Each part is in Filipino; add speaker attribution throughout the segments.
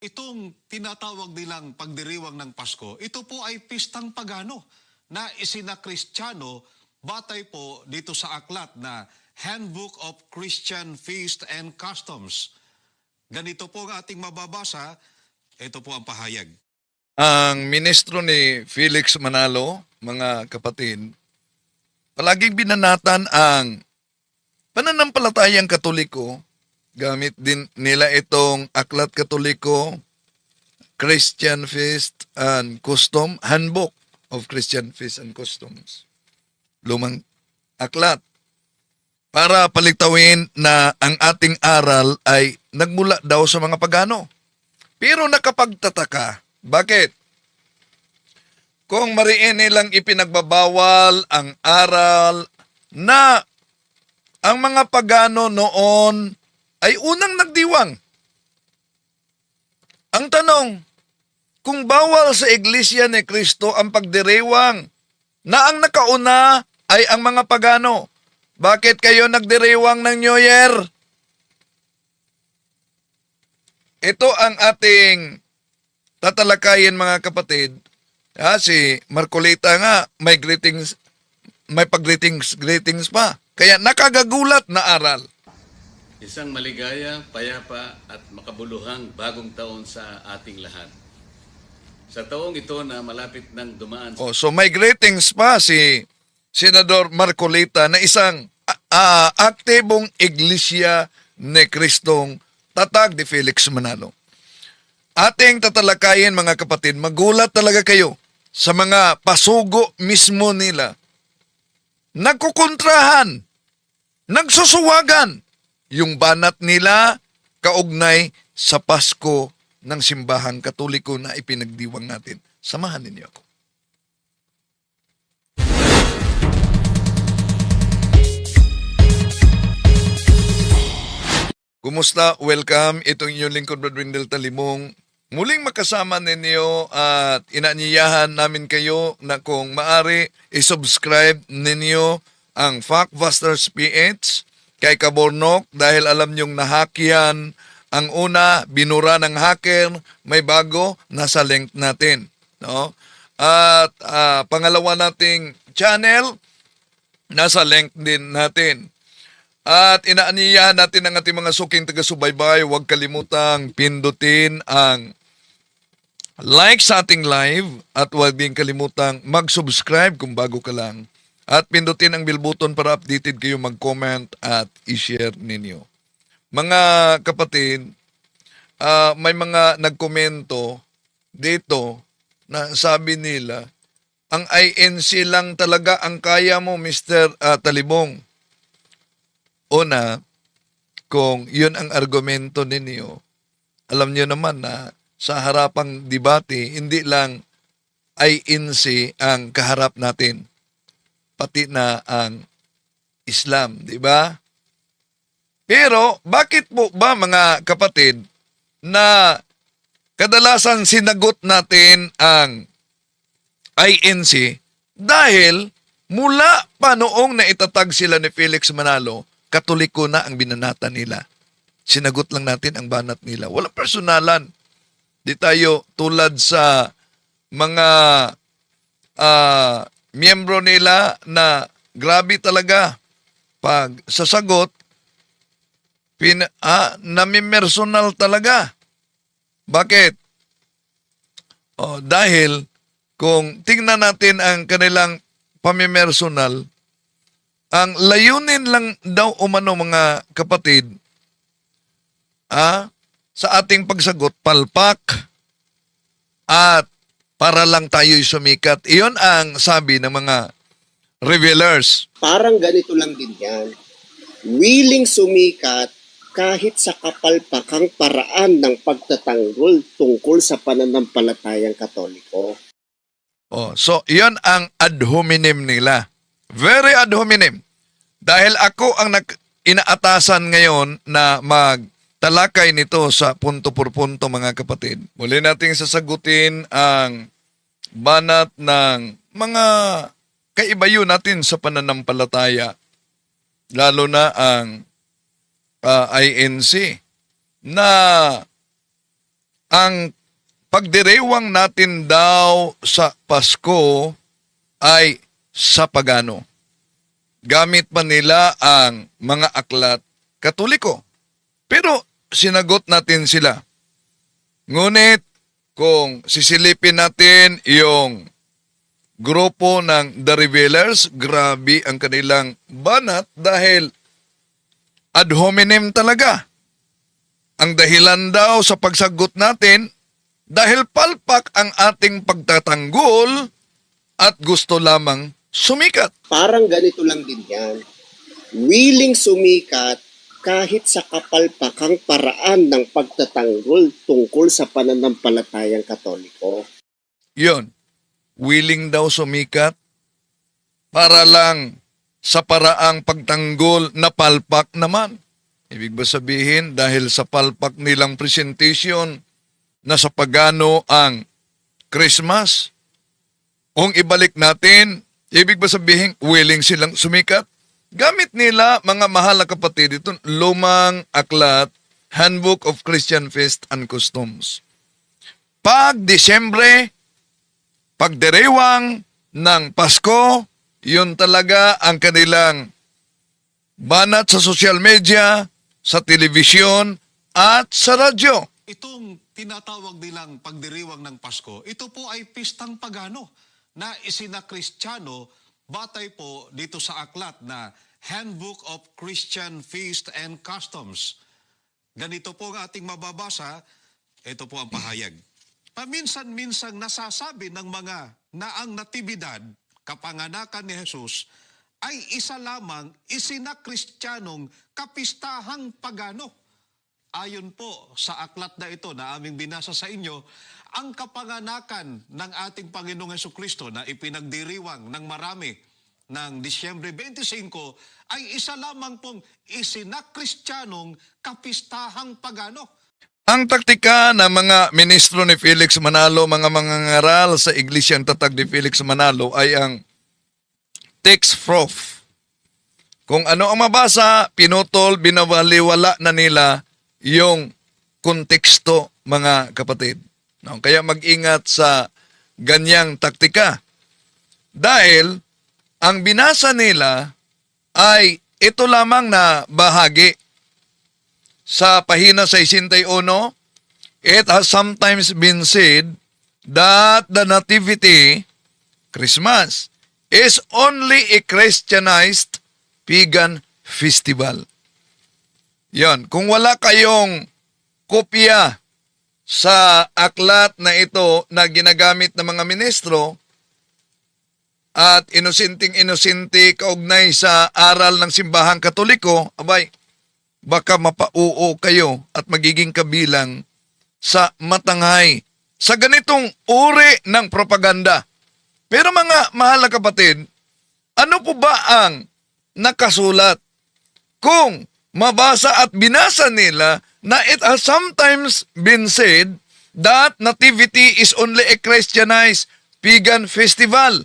Speaker 1: Itong tinatawag nilang pagdiriwang ng Pasko, ito po ay pistang pagano na isinakristyano batay po dito sa aklat na Handbook of Christian Feast and Customs. Ganito po ang ating mababasa, ito po ang pahayag.
Speaker 2: Ang ministro ni Felix Manalo, mga kapatid, palaging binanatan ang pananampalatayang Katoliko. Gamit din nila itong Aklat Katoliko, Christian Feast and Custom, Handbook of Christian Feast and Customs. Lumang aklat. Para palitawin na ang ating aral ay nagmula daw sa mga pagano. Pero nakapagtataka. Bakit? Kung mariin nilang ipinagbabawal ang aral na ang mga pagano noon ay unang nagdiwang. Ang tanong, kung bawal sa Iglesia ni Cristo ang pagdiriwang na ang nakauna ay ang mga pagano, bakit kayo nagdiriwang ng New Year? Ito ang ating tatalakayin, mga kapatid. Si Marcolita nga may pag-greetings pa. Kaya nakagagulat na aral.
Speaker 3: Isang maligaya, payapa at makabuluhang bagong taon sa ating lahat. Sa taong ito na malapit nang dumaan.
Speaker 2: So may greetings pa si Senador Marcolita na isang aktibong iglesia ni Kristong Tatag de Felix Manalo. Ating tatalakayin, mga kapatid, magulat talaga kayo sa mga pasugo mismo nila. Nagkukontrahan, nagsusuwagan yung banat nila kaugnay sa Pasko ng Simbahang Katoliko na ipinagdiwang natin. Samahan ninyo ako. Kumusta? Welcome. Itong inyong lingkod, Brad Wendell Talimong. Muling makasama ninyo at inaanyayahan namin kayo na kung maari, isubscribe ninyo ang Factbusters PH kay Kabornok dahil alam nyong nahakyan. Ang una, binura ng hacker, may bago, nasa link natin. No? At pangalawa nating channel, nasa link din natin. At inaaniyahan natin ang ating mga suking taga-subaybay, huwag kalimutang pindutin ang like sa ating live at huwag din kalimutang mag-subscribe kung bago ka lang. At pindutin ang bell button para updated kayo, mag-comment at i-share ninyo. Mga kapatid, may mga nagkomento dito na sabi nila, ang INC lang talaga ang kaya mo, Mr. Talibong. Una, kung yun ang argumento ninyo, alam niyo naman na sa harapang debate, hindi lang INC ang kaharap natin, pati na ang Islam, di ba? Pero bakit po ba, mga kapatid, na kadalasan sinagot natin ang INC dahil mula pa noong naitatag sila ni Felix Manalo, Katoliko na ang binanata nila. Sinagot lang natin ang banat nila. Walang personalan. Di tayo tulad sa mga miyembro nila na grabe talaga. Pag sasagot, namimersonal talaga. Bakit? Dahil kung tingnan natin ang kanilang pamimersonal, ang layunin lang daw umano, mga kapatid, sa ating pagsagot, palpak at para lang tayo'y sumikat. Iyon ang sabi ng mga revealers.
Speaker 4: Parang ganito lang din yan. Willing sumikat kahit sa kapalpakang paraan ng pagtatanggol tungkol sa pananampalatayang Katoliko.
Speaker 2: So, iyon ang ad hominem nila. Very ad hominem. Dahil ako ang inaatasan ngayon na magtalakay nito sa punto por punto, mga kapatid. Muli nating sasagutin ang banat ng mga kaibayo natin sa pananampalataya. Lalo na ang INC na ang pagdiriwang natin daw sa Pasko ay sa pagano. Gamit pa nila ang mga aklat Katoliko. Pero sinagot natin sila. Ngunit kung sisilipin natin yung grupo ng The Revealers, grabe ang kanilang banat dahil ad hominem talaga. Ang dahilan daw sa pagsagot natin, dahil palpak ang ating pagtatanggol at gusto lamang sumikat.
Speaker 4: Parang ganito lang din yan. Willing sumikat kahit sa kapalpakang paraan ng pagtatanggol tungkol sa pananampalatayang Katoliko.
Speaker 2: Yun, willing daw sumikat para lang sa paraang pagtanggol na palpak naman. Ibig ba sabihin, dahil sa palpak nilang presentation na sa pagano ang Christmas, kung ibalik natin, ibig ba sabihin, willing silang sumikat? Gamit nila, mga mahal na kapatid, itong lumang aklat, Handbook of Christian Feast and Customs. Pag Disyembre, pagdiriwang ng Pasko, yun talaga ang kanilang banat sa social media, sa telebisyon, at sa radyo.
Speaker 1: Itong tinatawag nilang pagdiriwang ng Pasko, ito po ay pistang pagano na isinakristyano batay po dito sa aklat na Handbook of Christian Feast and Customs. Ganito po ang ating mababasa, ito po ang pahayag. Paminsan-minsang nasasabi ng mga na ang natibidad, kapanganakan ni Jesus, ay isa lamang isinakristiyanong kapistahang pagano. Ayon po sa aklat na ito na aming binasa sa inyo, ang kapanganakan ng ating Panginoong Hesukristo na ipinagdiriwang ng marami ng Disyembre 25 ay isa lamang pong isinakristiyanong kapistahang pagano.
Speaker 2: Ang taktika ng mga ministro ni Felix Manalo, mga mangangaral sa Iglesyang Tatag ni Felix Manalo ay ang text prof. Kung ano ang mabasa, pinutol, binawaliwala na nila yung konteksto, mga kapatid. No? Kaya mag-ingat sa ganyang taktika. Dahil ang binasa nila ay ito lamang na bahagi. Sa pahina 61, it has sometimes been said that the Nativity, Christmas, is only a Christianized pagan festival. Yan. Kung wala kayong kopya sa aklat na ito na ginagamit ng mga ministro at inusinting-inusinti kaugnay sa aral ng simbahang Katoliko, abay, baka mapauo kayo at magiging kabilang sa matanghay sa ganitong uri ng propaganda. Pero mga mahal na kapatid, ano po ba ang nakasulat? Kung mabasa at binasa nila na it has sometimes been said that Nativity is only a Christianized pagan festival,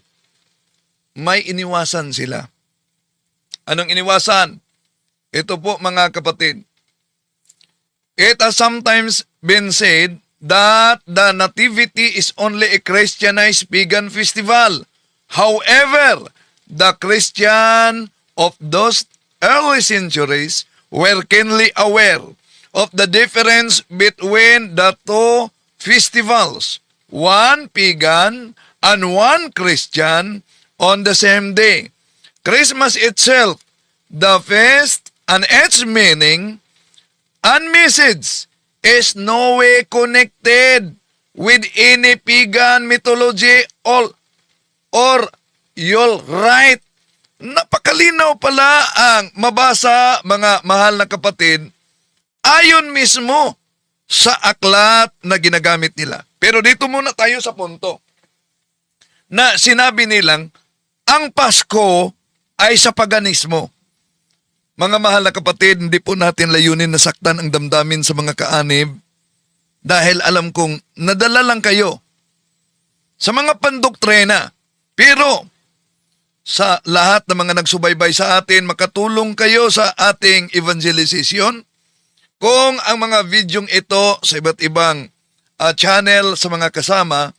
Speaker 2: may iniwasan sila. Anong iniwasan? Ito po mga kapatid. It has sometimes been said that the Nativity is only a Christianized pagan festival. However, the Christian of those early centuries were keenly aware of the difference between the two festivals, one pagan and one Christian, on the same day. Christmas itself, the feast and its meaning and message is no way connected with any pagan mythology or you're right. Napakalinaw pala ang mabasa, mga mahal na kapatid, ayon mismo sa aklat na ginagamit nila. Pero dito muna tayo sa punto na sinabi nilang ang Pasko ay sa paganismo. Mga mahal na kapatid, hindi po natin layunin na saktan ang damdamin sa mga kaanib dahil alam kong nadala lang kayo sa mga pandoktrina. Pero sa lahat ng mga nagsubaybay sa atin, makatulong kayo sa ating evangelization. Kung ang mga videong ito sa iba't ibang channel sa mga kasama,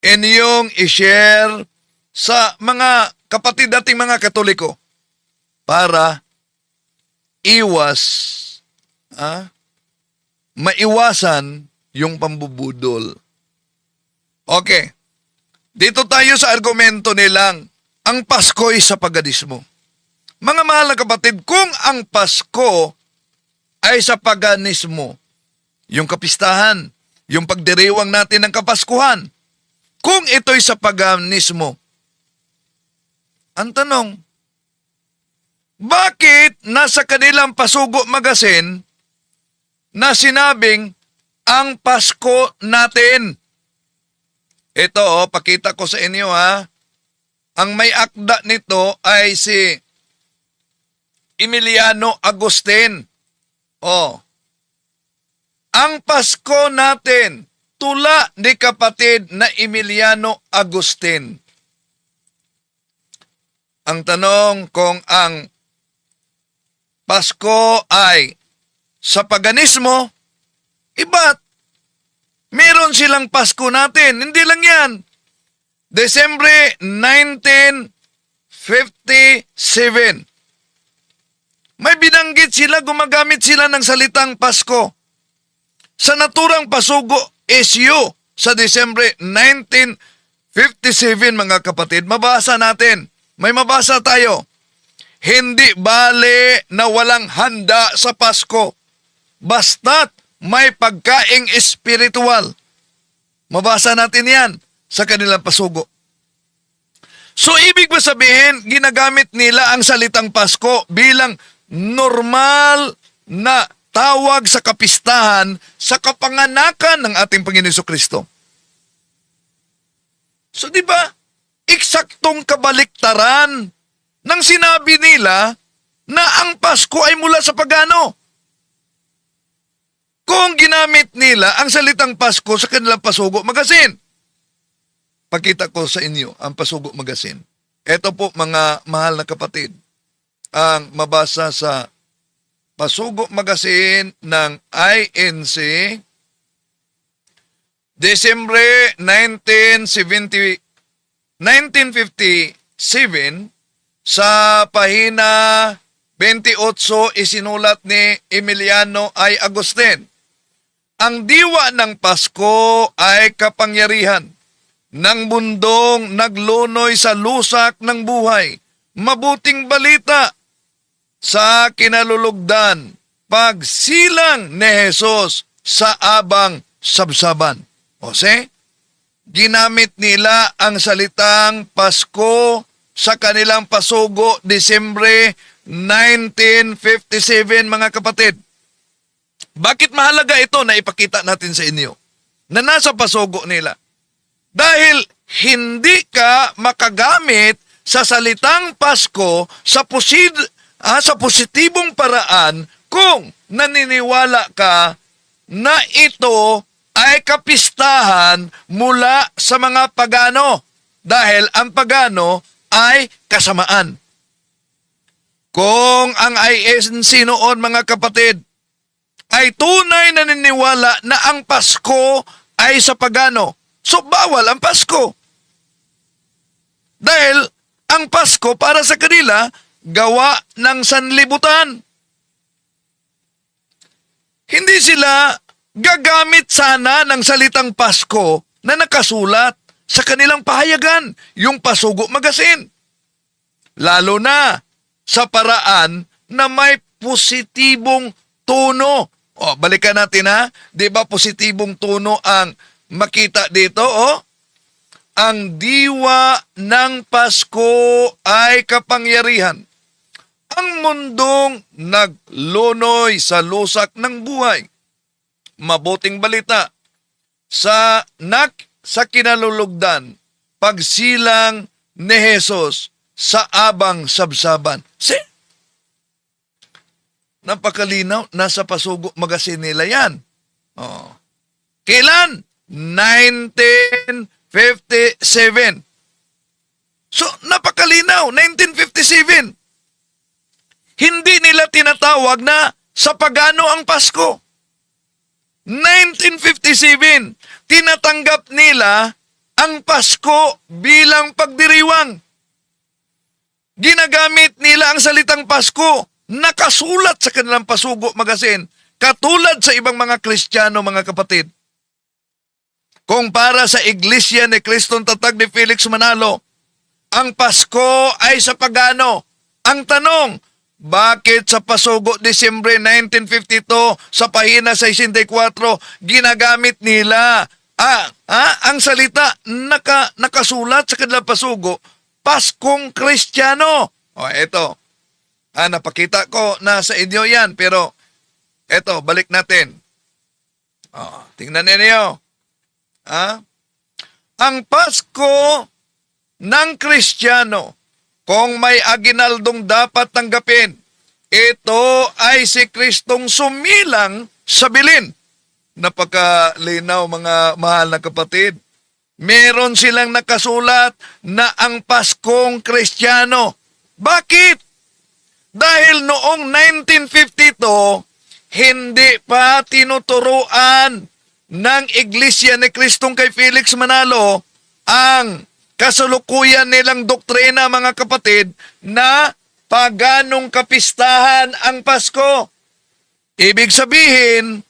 Speaker 2: inyong i-share sa mga kapatid dating mga Katoliko para maiwasan yung pambubudol. Okay. Dito tayo sa argumento nilang ang Pasko ay sa paganismo. Mga mahal na kapatid, kung ang Pasko ay sa paganismo, yung kapistahan, yung pagdiriwang natin ng Kapaskuhan, kung ito'y sa paganismo, ang tanong, bakit nasa kanilang Pasugo Magazine na sinabing ang Pasko natin? Ito, pakita ko sa inyo ha. Ang may akda nito ay si Emiliano Agustin. Ang Pasko natin, tula ni kapatid na Emiliano Agustin. Ang tanong kung ang Pasko ay sa paganismo, iba't meron silang Pasko natin. Hindi lang yan. Desembre 1957. May binanggit sila, gumagamit sila ng salitang Pasko. Sa naturang Pasugo SU sa Desembre 1957, mga kapatid, mabasa natin. May mabasa tayo. Hindi bale na walang handa sa Pasko, basta't may pagkaing espiritual. Mabasa natin yan sa kanilang Pasugo. So, ibig ba sabihin, ginagamit nila ang salitang Pasko bilang normal na tawag sa kapistahan sa kapanganakan ng ating Panginoon Jesucristo? So, di ba, eksaktong kabaliktaran ng sinabi nila na ang Pasko ay mula sa pagano. Kung ginamit nila ang salitang Pasko sa kanilang Pasugo Magazine. Pakita ko sa inyo ang Pasugo Magazine. Ito po, mga mahal na kapatid, ang mabasa sa Pasugo Magazine ng INC, Desembre 1957, sa pahina 28, isinulat ni Emiliano I. Agustin. Ang diwa ng Pasko ay kapangyarihan ng mundong naglunoy sa lusak ng buhay. Mabuting balita sa kinalulugdan, pagsilang ni Jesus sa abang sabsaban. Ose, ginamit nila ang salitang Pasko sa kanilang Pasugo, Desembre 1957, mga kapatid. Bakit mahalaga ito na ipakita natin sa inyo? Na nasa Pasugo nila. Dahil hindi ka makagamit sa salitang Pasko sa positibong paraan kung naniniwala ka na ito ay kapistahan mula sa mga pagano. Dahil ang pagano ay kasamaan. Kung ang INC noon, mga kapatid, ay tunay na naniniwala na ang Pasko ay sa pagano, so bawal ang Pasko. Dahil ang Pasko para sa kanila, gawa ng sanlibutan. Hindi sila gagamit sana ng salitang Pasko na nakasulat sa kanilang pahayagan, yung Pasugo Magazine. Lalo na sa paraan na may positibong tono. O, balikan natin ha. Di ba positibong tono ang makita dito? O, ang diwa ng Pasko ay kapangyarihan. Ang mundong naglunoy sa lusak ng buhay. Mabuting balita. Sa kinalulugdan, pagsilang ni Jesus sa abang sabsaban. Napakalinaw, nasa Pasugo Magazine nila yan. Kailan? 1957. So, napakalinaw, 1957. Hindi nila tinatawag na sa pagano ang Pasko. 1957, tinatanggap nila ang Pasko bilang pagdiriwang. Ginagamit nila ang salitang Pasko, nakasulat sa kanilang pasugo magasin, katulad sa ibang mga Kristiyano, mga kapatid. Kung para sa Iglesia ni Kristong Tatag ni Felix Manalo, ang Pasko ay sa pagano. Ang tanong, bakit sa pasugo Disyembre 1952 sa pahina 64 ginagamit nila ang salita nakasulat sa kanilang pasugo, Paskong Kristiyano? O eto, napakita ko na sa inyo yan, pero eto, balik natin. Tingnan ninyo. Ang Pasko ng Kristiyano, kung may aginaldong dapat tanggapin, ito ay si Kristong sumilang sa bilin. Napakalinaw, mga mahal na kapatid. Meron silang nakasulat na ang Paskong Kristiyano. Bakit? Dahil noong 1952, hindi pa tinuturuan ng Iglesia ni Kristong kay Felix Manalo ang kasalukuyan nilang doktrina, mga kapatid, na paganong kapistahan ang Pasko. Ibig sabihin,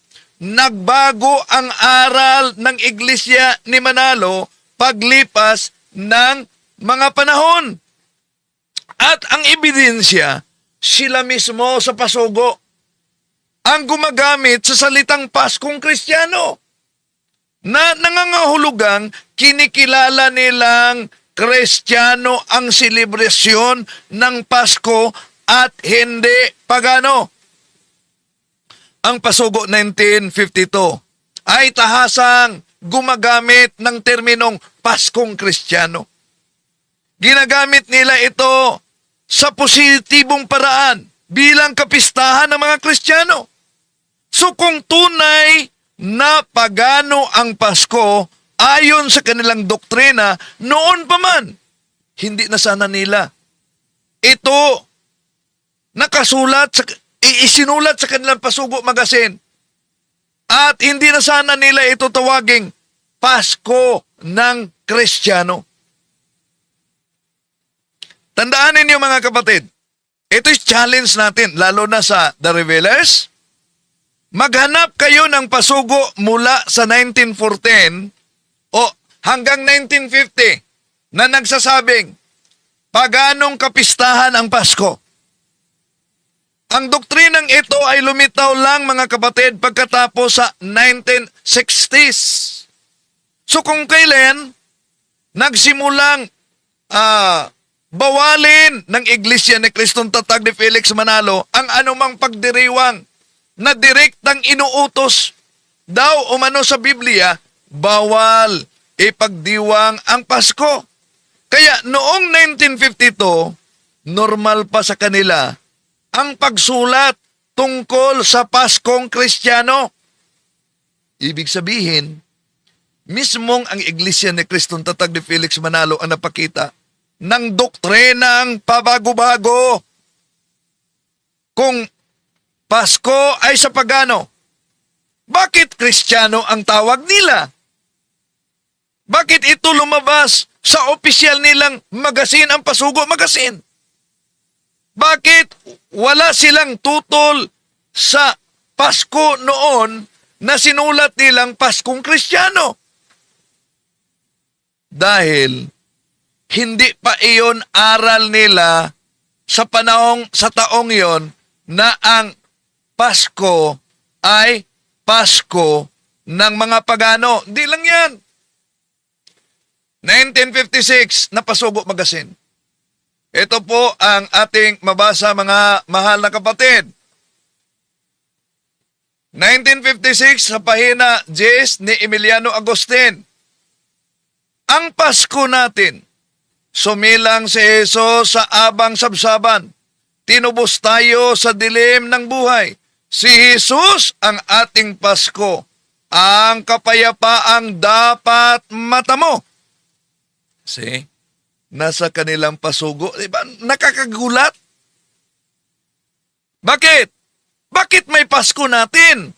Speaker 2: nagbago ang aral ng Iglesia ni Manalo paglipas ng mga panahon. At ang ebidensya, sila mismo sa pasugo ang gumagamit sa salitang Paskong Kristiyano na nangangahulugang kinikilala nilang Kristiyano ang selebrasyon ng Pasko at hindi pagano. Ang pasugo 1952 ay tahasang gumagamit ng terminong Paskong Kristiyano. Ginagamit nila ito sa positibong paraan bilang kapistahan ng mga Kristiyano. So kung tunay na pagano ang Pasko ayon sa kanilang doktrina noon pa man, hindi na sana nila ito nakasulat, isinulat sa kanilang pasugo magasin, at hindi na sana nila ito tawaging Pasko ng Kristiyano. Tandaan ninyo, mga kapatid, ito'y challenge natin, lalo na sa The Revealers. Maghanap kayo ng pasugo mula sa 1914 o hanggang 1950 na nagsasabing paganong kapistahan ang Pasko. Ang doktrinang ito ay lumitaw lang, mga kapatid, pagkatapos sa 1960s. So kung kailan nagsimulang bawalin ng Iglesia ni Kristong Tatag ni Felix Manalo ang anumang pagdiriwang na direktang inuutos daw umano sa Biblia, bawal ipagdiwang ang Pasko. Kaya noong 1952, normal pa sa kanila ang pagsulat tungkol sa Paskong Kristiyano. Ibig sabihin, mismong ang Iglesia ni Kristong Tatag ni Felix Manalo ang napakita ng doktrinang pabago-bago. Kung Pasko ay sa pagano, bakit Kristiyano ang tawag nila? Bakit ito lumabas sa opisyal nilang magasin, ang Pasugo Magasin? Bakit wala silang tutol sa Pasko noon na sinulat nilang Paskong Kristiyano? Dahil hindi pa iyon aral nila sa taong iyon na ang Pasko ay Pasko ng mga pagano. Di lang yan. 1956 na Pasugo Magasin. Ito po ang ating mabasa, mga mahal na kapatid. 1956 sa pahina 10 ni Emiliano Agustin. Ang Pasko natin, sumilang si Jesus sa abang sabsaban. Tinubos tayo sa dilim ng buhay. Si Jesus ang ating Pasko, ang kapayapaang dapat matamo. See? Nasa kanilang pasugo. Diba? Nakakagulat. Bakit? Bakit may Pasko natin?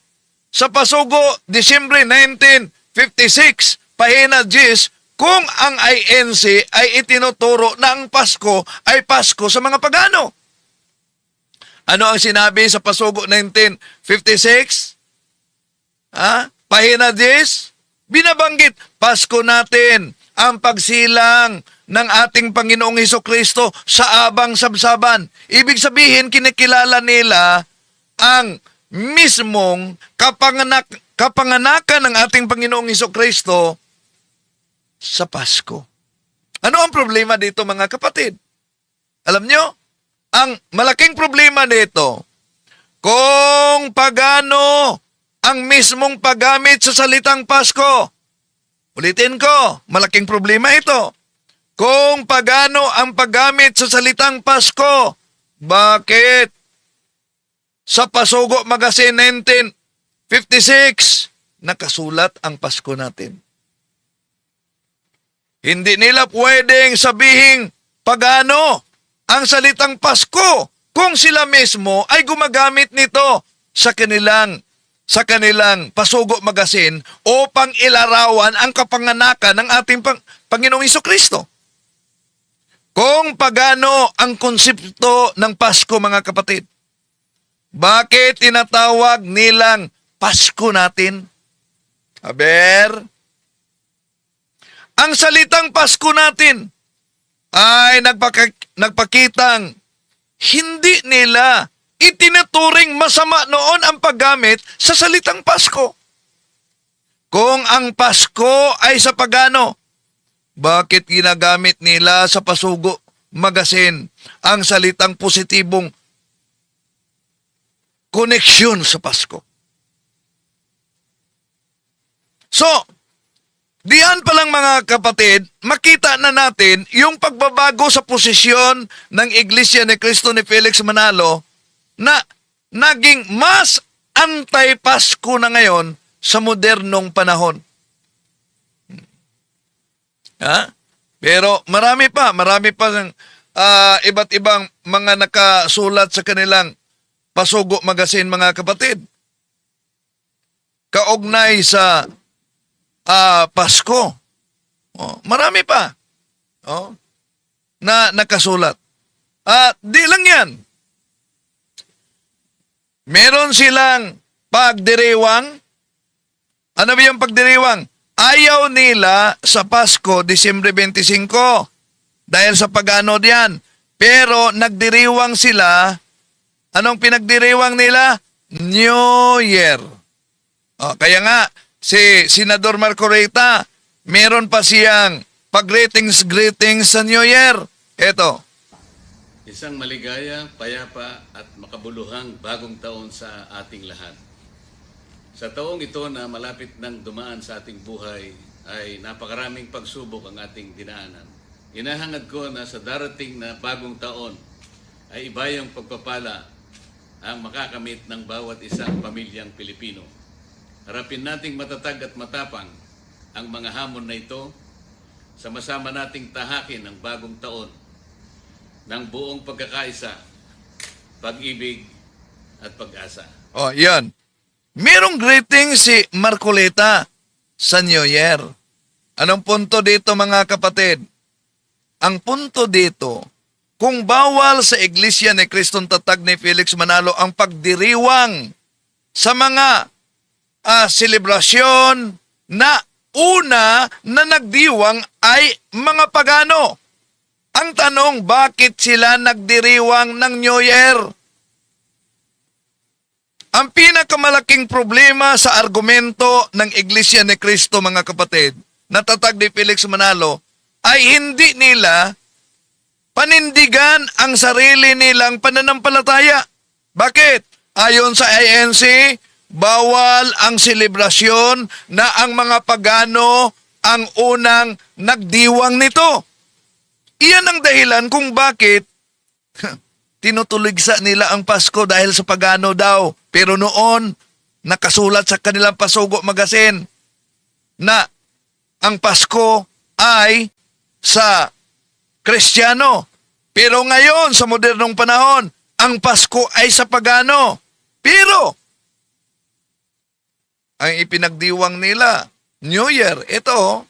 Speaker 2: sa pasugo Disyembre 1956, pahina 10, kung ang INC ay itinuturo na ang Pasko ay Pasko sa mga pagano. Ano ang sinabi sa pasugo 1956? Pahina 10, binabanggit, Pasko natin ang pagsilang ng ating Panginoong Hesukristo sa abang sabsaban. Ibig sabihin, kinikilala nila ang mismong kapanganakan ng ating Panginoong Hesukristo sa Pasko. Ano ang problema dito, mga kapatid? Alam nyo, ang malaking problema dito, kung pagano ang mismong paggamit sa salitang Pasko. Ulitin ko, malaking problema ito. Kung pagano ang paggamit sa salitang Pasko, bakit sa Pasugo Magazine 1956 nakasulat ang Pasko natin? Hindi nila pwedeng sabihing pagano ang salitang Pasko kung sila mismo ay gumagamit nito sa kanilang Pasugo Magazine upang ilarawan ang kapanganakan ng ating Panginoong Hesukristo. Kung pagano ang konsepto ng Pasko, mga kapatid, bakit tinatawag nilang Pasko natin? Aber, ang salitang Pasko natin ay nagpakitang hindi nila itinuturing masama noon ang paggamit sa salitang Pasko. Kung ang Pasko ay sa pagano, bakit ginagamit nila sa Pasugo Magazine ang salitang positibong koneksyon sa Pasko? So, diyan pa lang, mga kapatid, makita na natin yung pagbabago sa posisyon ng Iglesia ni Cristo ni Felix Manalo na naging mas anti-Pasko na ngayon sa modernong panahon. Pero marami pa iba't ibang mga nakasulat sa kanilang Pasugo Magazine, mga kapatid, kaugnay sa Pasko. Marami pa na nakasulat. Di lang yan. Meron silang pagdiriwang. Ano ba yung pagdiriwang? Ayaw nila sa Pasko, Disyembre 25, dahil sa pagano diyan. Pero nagdiriwang sila. Anong pinagdiriwang nila? New Year. Kaya nga, si Senador Marco Rita, meron pa siyang pag-greetings sa New Year. Eto.
Speaker 3: Isang maligaya, payapa at makabuluhang bagong taon sa ating lahat. Sa taong ito na malapit nang dumaan sa ating buhay ay napakaraming pagsubok ang ating dinaanan. Hinahangad ko na sa darating na bagong taon ay ibayang pagpapala ang makakamit ng bawat isang pamilyang Pilipino. Harapin nating matatag at matapang ang mga hamon na ito. Sama-sama nating tahakin ang bagong taon ng buong pagkakaisa, pag-ibig at pag-asa.
Speaker 2: Yan. Merong greeting si Marcoleta sa New Year. Anong punto dito, mga kapatid? Ang punto dito, kung bawal sa Iglesia ni Kristong Tatag ni Felix Manalo ang pagdiriwang sa mga selebrasyon na una na nagdiwang ay mga pagano. Ang tanong, bakit sila nagdiriwang ng New Year? Ang pinakamalaking problema sa argumento ng Iglesia ni Cristo, mga kapatid, na Tatag ni Felix Manalo, ay hindi nila panindigan ang sarili nilang pananampalataya. Bakit? Ayon sa INC, bawal ang selebrasyon na ang mga pagano ang unang nagdiwang nito. Iyan ang dahilan kung bakit tinutuligsa nila ang Pasko dahil sa pagano daw. Pero noon, nakasulat sa kanilang Pasugo Magazine na ang Pasko ay sa Kristiyano. Pero ngayon, sa modernong panahon, ang Pasko ay sa pagano. Pero, ang ipinagdiwang nila. New Year, ito.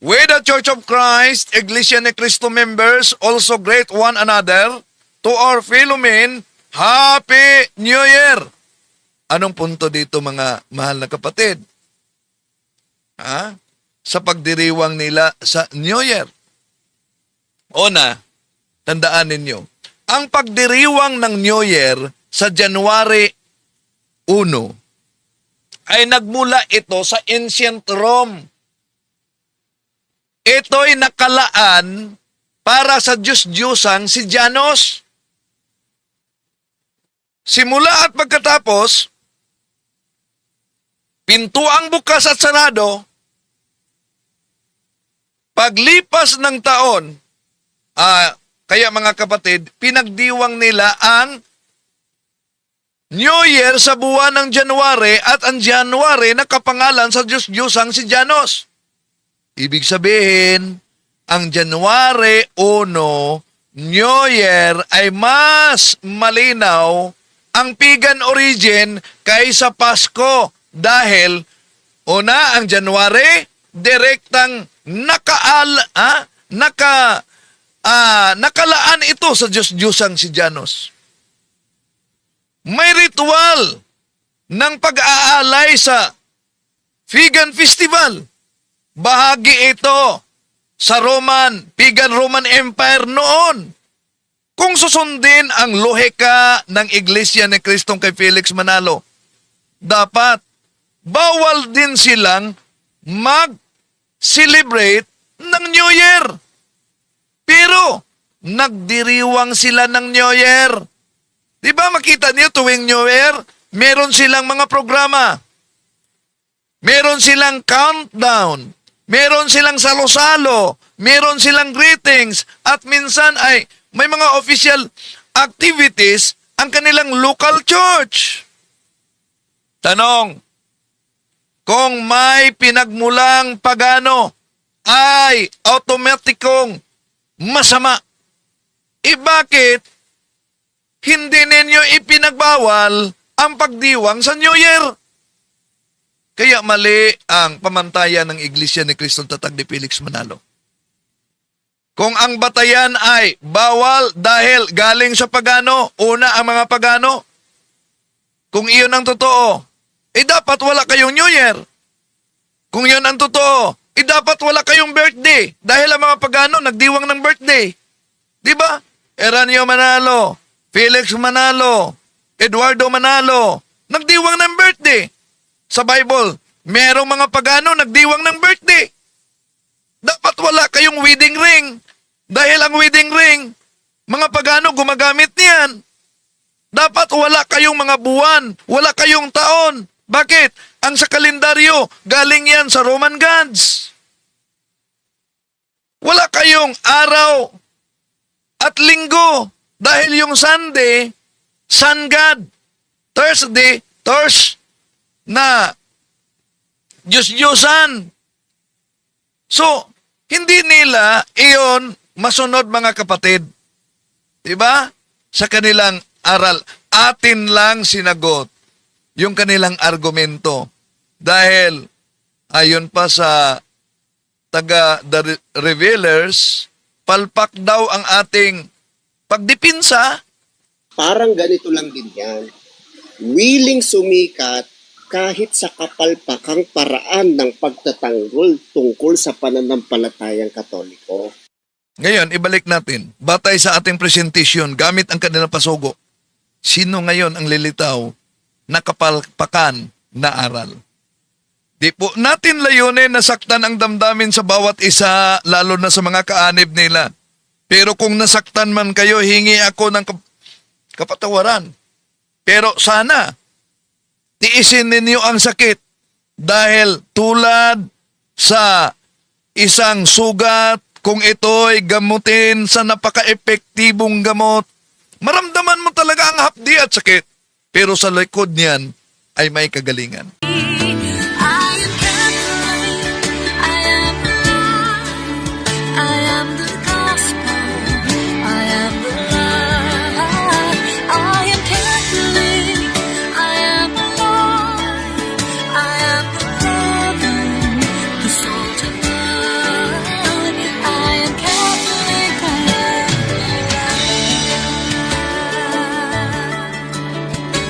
Speaker 2: We the Church of Christ, Iglesia ni Cristo members, also greet one another to our fellow men, Happy New Year! Anong punto dito mga mahal na kapatid? Sa pagdiriwang nila sa New Year. Una, tandaan ninyo, ang pagdiriwang ng New Year sa January 1 ay nagmula ito sa ancient Rome. Ito'y nakalaan para sa Diyos-Diyosang si Janos. Simula at pagkatapos, pintuang bukas at sarado, paglipas ng taon, kaya mga kapatid, pinagdiwang nila ang New Year sa buwan ng January at ang January nakapangalan sa Diyos-Diyosang si Janos. Ibig sabihin, ang January 1, New Year ay mas malinaw ang pagan origin kaysa Pasko dahil una ang January direktang nakalaan ito sa Diyos-Diyosang si Janos. May ritual ng pag-aalay sa pagan festival. Bahagi ito sa pagan Roman Empire noon. Kung susundin ang lohika ng Iglesia ni Kristong kay Felix Manalo, dapat bawal din silang mag-celebrate ng New Year. Pero nagdiriwang sila ng New Year. Di ba makita niyo tuwing New Year, meron silang mga programa. Meron silang countdown. Meron silang salo-salo, meron silang greetings, at minsan ay may mga official activities ang kanilang local church. Tanong, kung may pinagmulang pagano ay automatikong masama, bakit hindi ninyo ipinagbawal ang pagdiwang sa New Year? Kaya mali ang pamantayan ng Iglesia ni Kristong Tatag ni Felix Manalo. Kung ang batayan ay bawal dahil galing sa pagano, una ang mga pagano, kung iyon ang totoo, dapat wala kayong New Year. Kung iyon ang totoo, dapat wala kayong birthday dahil ang mga pagano nagdiwang ng birthday. Diba? Eranio Manalo, Felix Manalo, Eduardo Manalo, nagdiwang ng birthday. Sa Bible, merong mga pagano nagdiwang ng birthday. Dapat wala kayong wedding ring. Dahil ang wedding ring, mga pagano gumagamit niyan. Dapat wala kayong mga buwan, wala kayong taon. Bakit? Ang sa kalendaryo, galing yan sa Roman gods. Wala kayong araw at linggo. Dahil yung Sunday, Sun God. Thursday, na Diyos-Diyosan. So, hindi nila iyon masunod mga kapatid. Diba? Sa kanilang aral, atin lang sinagot yung kanilang argumento. Dahil, ayon pa sa taga-The Revealers, palpak daw ang ating pagdipinsa.
Speaker 4: Parang ganito lang din yan. Willing sumikat kahit sa kapalpakang paraan ng pagtatanggol tungkol sa pananampalatayang Katoliko.
Speaker 2: Ngayon, ibalik natin. Batay sa ating presentation, gamit ang kanilang pasugo, sino ngayon ang lilitaw na kapalpakan na aral? Di po natin layunin na saktan ang damdamin sa bawat isa, lalo na sa mga kaanib nila. Pero kung nasaktan man kayo, hingi ako ng kapatawaran. Pero sana, tiisin ninyo ang sakit dahil tulad sa isang sugat, kung ito'y gamutin sa napaka-epektibong gamot, maramdaman mo talaga ang hapdi at sakit. Pero sa likod niyan ay may kagalingan.